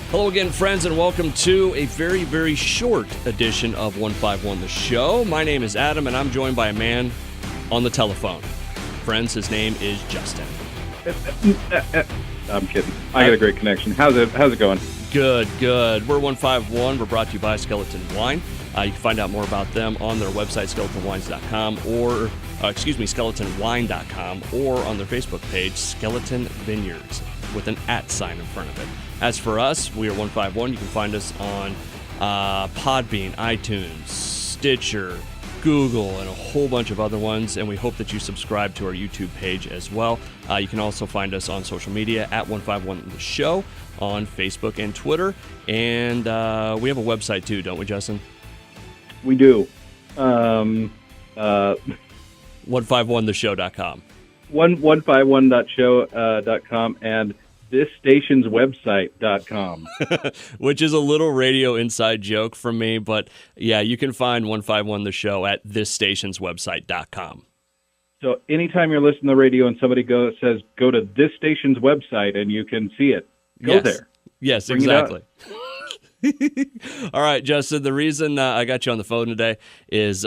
Hello again, friends, and welcome to a very, very short edition of 151 The Show. My name is Adam, and I'm joined by a man on the telephone. Friends, his name is Justin. I'm kidding. I got a great connection. How's it going? Good. We're 151. We're brought to you by Skeleton Wine. You can find out more about them on their website, skeletonwines.com, or, skeletonwine.com, or on their Facebook page, Skeleton Vineyards, with an @ sign in front of it. As for us, we are 151. You can find us on Podbean, iTunes, Stitcher, Google, and a whole bunch of other ones, and we hope that you subscribe to our YouTube page as well. You can also find us on social media at 151 The Show on Facebook and Twitter, and we have a website too, don't we, Justin? We do. 151theshow.com. 151.show.com and thisstationswebsite.com. Which is a little radio inside joke from me, but yeah, you can find 151 The Show at thisstationswebsite.com. So anytime you're listening to the radio and somebody says, go to this station's website and you can see it, go there. Yes, Bring exactly. All right, Justin, the reason I got you on the phone today is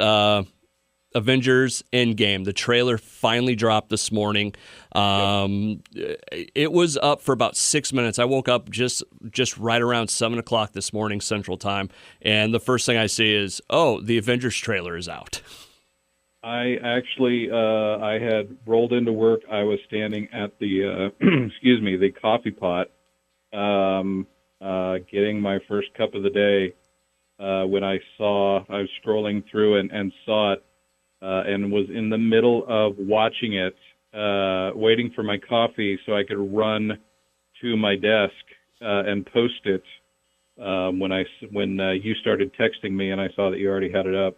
Avengers End Game. The trailer finally dropped this morning. It was up for about 6 minutes. I woke up just right around 7 o'clock this morning Central Time, and the first thing I see is, the Avengers trailer is out. I actually, I had rolled into work. I was standing at the, the coffee pot, getting my first cup of the day, when I was scrolling through and saw it, and was in the middle of watching it, waiting for my coffee so I could run to my desk and post it when you started texting me and I saw that you already had it up.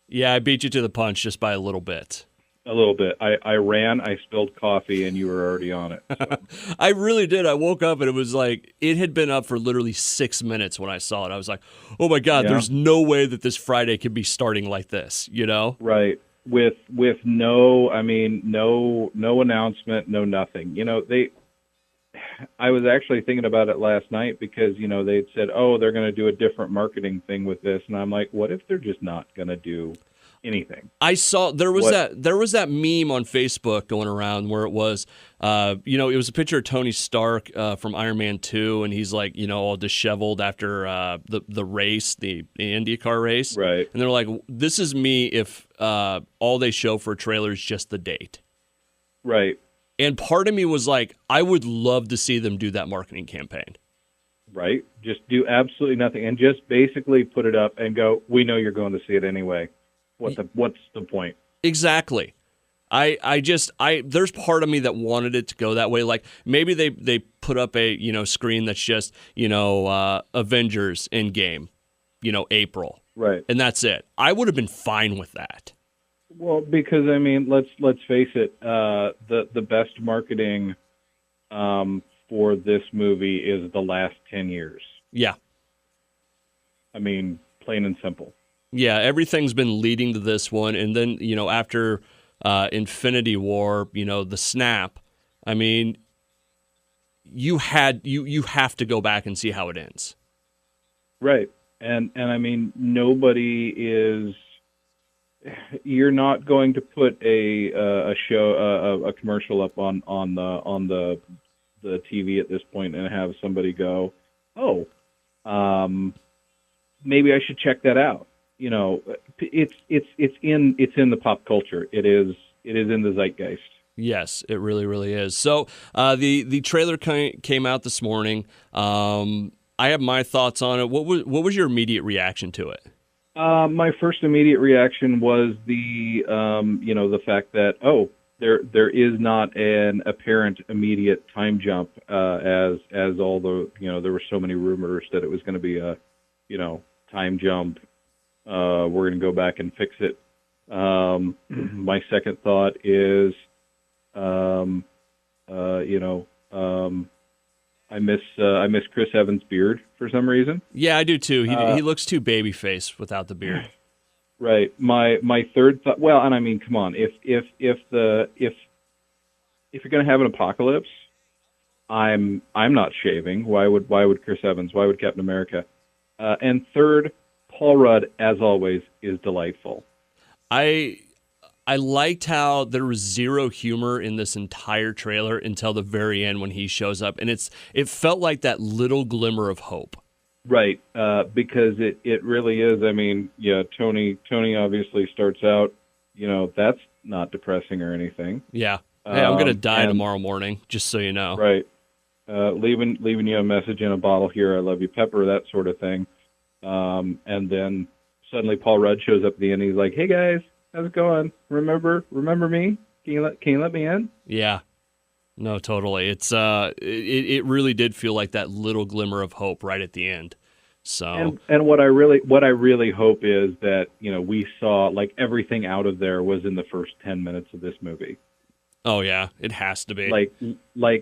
Yeah, I beat you to the punch just by a little bit. A little bit. I ran, I spilled coffee, and you were already on it. So. I really did. I woke up, and it was like, it had been up for literally 6 minutes when I saw it. I was like, oh, my God, There's no way that this Friday could be starting like this, you know? Right. With no announcement, no nothing. You know, I was actually thinking about it last night because, you know, they'd said, they're going to do a different marketing thing with this. And I'm like, what if they're just not going to do anything? I saw there was that meme on Facebook going around where it was, it was a picture of Tony Stark from Iron Man 2, and he's like, all disheveled after the race, the IndyCar race. Right. And they're like, this is me if all they show for a trailer is just the date. Right. And part of me was like, I would love to see them do that marketing campaign. Right. Just do absolutely nothing and just basically put it up and go, we know you're going to see it anyway. What's the point? Exactly. There's part of me that wanted it to go that way. Like maybe they put up a, screen that's just, Avengers End Game, April. Right. And that's it. I would have been fine with that. Well, because I mean, let's face it, the best marketing for this movie is the last 10 years. Yeah. I mean, plain and simple. Yeah, everything's been leading to this one, and then after Infinity War, the snap. I mean, you have to go back and see how it ends. Right, and I mean, nobody is. You're not going to put a commercial up on the TV at this point and have somebody go, maybe I should check that out. It's in the pop culture. It is in the zeitgeist. Yes, it really, really is. So the trailer came out this morning. I have my thoughts on it. What was your immediate reaction to it? My first immediate reaction was the fact that there is not an apparent immediate time jump as all the there were so many rumors that it was going to be a time jump. We're going to go back and fix it. My second thought is, I miss Chris Evans' beard for some reason. Yeah, I do too. He looks too baby-faced without the beard. Right. My third thought. Well, and I mean, come on. If you're going to have an apocalypse, I'm not shaving. Why would Chris Evans? Why would Captain America? And third, Paul Rudd, as always, is delightful. I liked how there was zero humor in this entire trailer until the very end when he shows up, and it felt like that little glimmer of hope. Right, because it really is. I mean, yeah, Tony obviously starts out, that's not depressing or anything. Yeah. Hey, I'm going to die tomorrow morning, just so you know. Right. Leaving you a message in a bottle here, I love you, Pepper, that sort of thing. And then suddenly Paul Rudd shows up at the end, and he's like, hey, guys, how's it going? Remember me? Can you let me in? Yeah. No, totally. It's it really did feel like that little glimmer of hope right at the end. So and what I really hope is that we saw like everything out of there was in the first 10 minutes of this movie. Oh yeah, it has to be. Like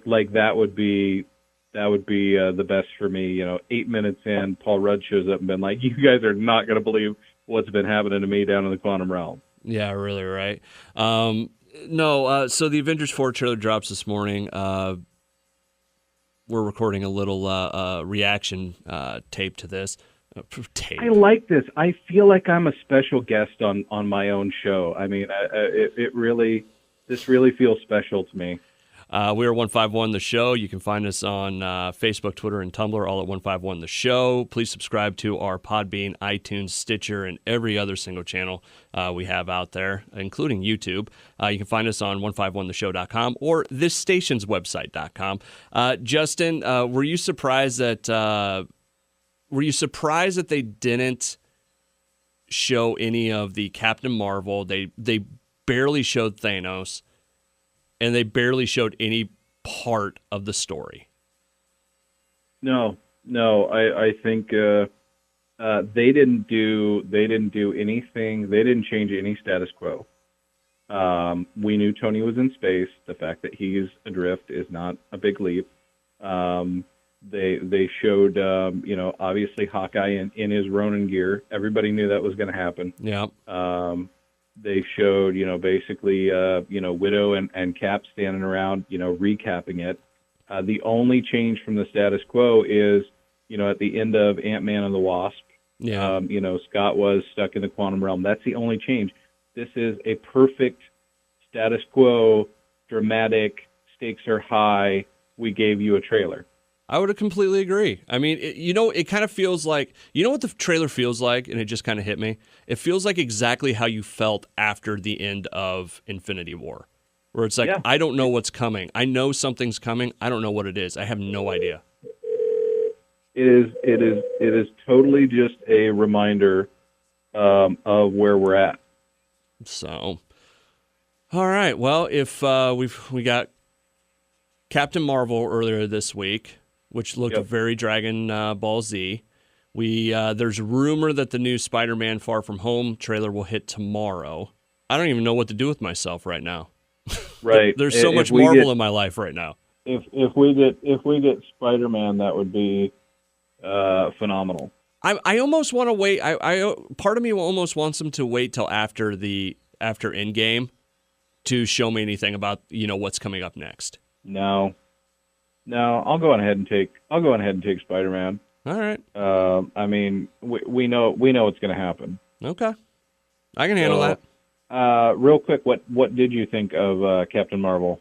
that would be the best for me. 8 minutes in, Paul Rudd shows up and been like, you guys are not going to believe what's been happening to me down in the quantum realm. Yeah, really right. No, so the Avengers 4 trailer drops this morning. We're recording a little reaction tape to this. Tape. I like this. I feel like I'm a special guest on my own show. I mean, this really feels special to me. We are 151 The Show. You can find us on Facebook, Twitter, and Tumblr, all at 151 The Show. Please subscribe to our Podbean, iTunes, Stitcher, and every other single channel we have out there, including YouTube. You can find us on 151theshow.com or this station's website.com. Justin, were you surprised that they didn't show any of the Captain Marvel? They barely showed Thanos. And they barely showed any part of the story. No. I think they didn't do anything. They didn't change any status quo. We knew Tony was in space. The fact that he's adrift is not a big leap. They showed obviously Hawkeye in his Ronin gear. Everybody knew that was going to happen. Yeah. They showed, basically, Widow and Cap standing around, recapping it. The only change from the status quo is, at the end of Ant-Man and the Wasp, yeah. Scott was stuck in the quantum realm. That's the only change. This is a perfect status quo, dramatic, stakes are high. We gave you a trailer. I would completely agree. I mean, it kind of feels like, what the trailer feels like, and it just kind of hit me? It feels like exactly how you felt after the end of Infinity War, where it's like, yeah. I don't know what's coming. I know something's coming. I don't know what it is. I have no idea. It is totally just a reminder of where we're at. So, all right. Well, if we got Captain Marvel earlier this week, which looked very Dragon Ball Z. There's rumor that the new Spider-Man Far From Home trailer will hit tomorrow. I don't even know what to do with myself right now. Right. There's so much Marvel in my life right now. If we get Spider-Man, that would be phenomenal. I almost want to wait. Part of me almost wants them to wait till after End Game to show me anything about what's coming up next. No, I'll go ahead and take Spider-Man. All right. I mean, we know what's going to happen. Okay, I can handle that. Real quick, what did you think of Captain Marvel?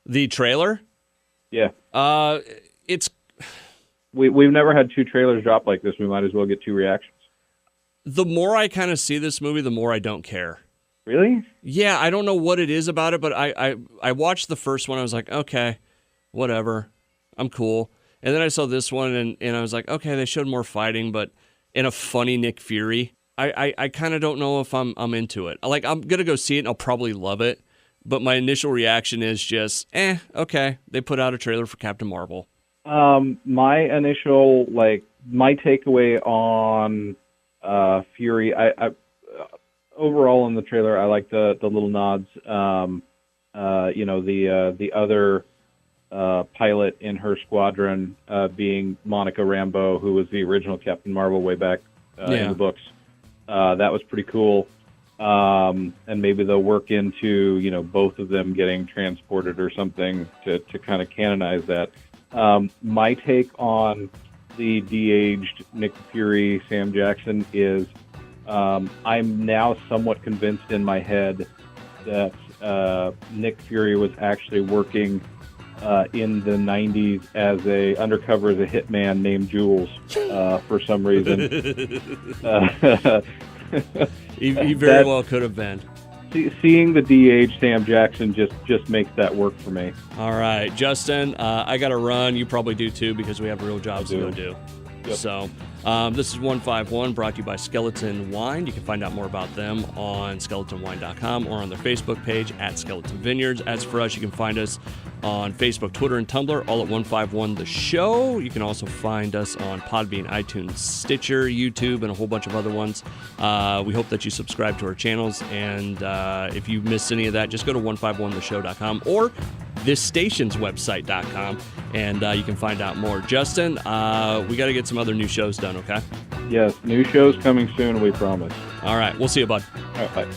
The trailer? Yeah. It's we've never had two trailers drop like this. We might as well get two reactions. The more I kind of see this movie, the more I don't care. Really? Yeah, I don't know what it is about it, but I watched the first one. I was like, okay, whatever, I'm cool. And then I saw this one, and I was like, okay, they showed more fighting, but in a funny Nick Fury. I kind of don't know if I'm into it. Like, I'm gonna go see it, and I'll probably love it. But my initial reaction is just, okay. They put out a trailer for Captain Marvel. My initial, my takeaway on Fury, I overall in the trailer, I like the little nods. The other pilot in her squadron being Monica Rambeau, who was the original Captain Marvel way back in the books. That was pretty cool. and maybe they'll work into, both of them getting transported or something to kind of canonize that. My take on the de-aged Nick Fury, Sam Jackson is I'm now somewhat convinced in my head that Nick Fury was actually working in the 90s undercover as a hitman named Jules for some reason. He very well could have been. Seeing the de-aged Sam Jackson just makes that work for me. All right, Justin, I got to run. You probably do too because we have real jobs to go do. Yep. So this is 151 brought to you by Skeleton Wine. You can find out more about them on skeletonwine.com or on their Facebook page at Skeleton Vineyards. As for us, you can find us on Facebook, Twitter, and Tumblr, all at 151 The Show. You can also find us on Podbean, iTunes, Stitcher, YouTube, and a whole bunch of other ones. We hope that you subscribe to our channels, and if you missed any of that, just go to 151theshow.com or this station's website.com, and you can find out more. Justin, we got to get some other new shows done, okay? Yes, new shows coming soon, we promise. All right, we'll see you, bud. All right, bye.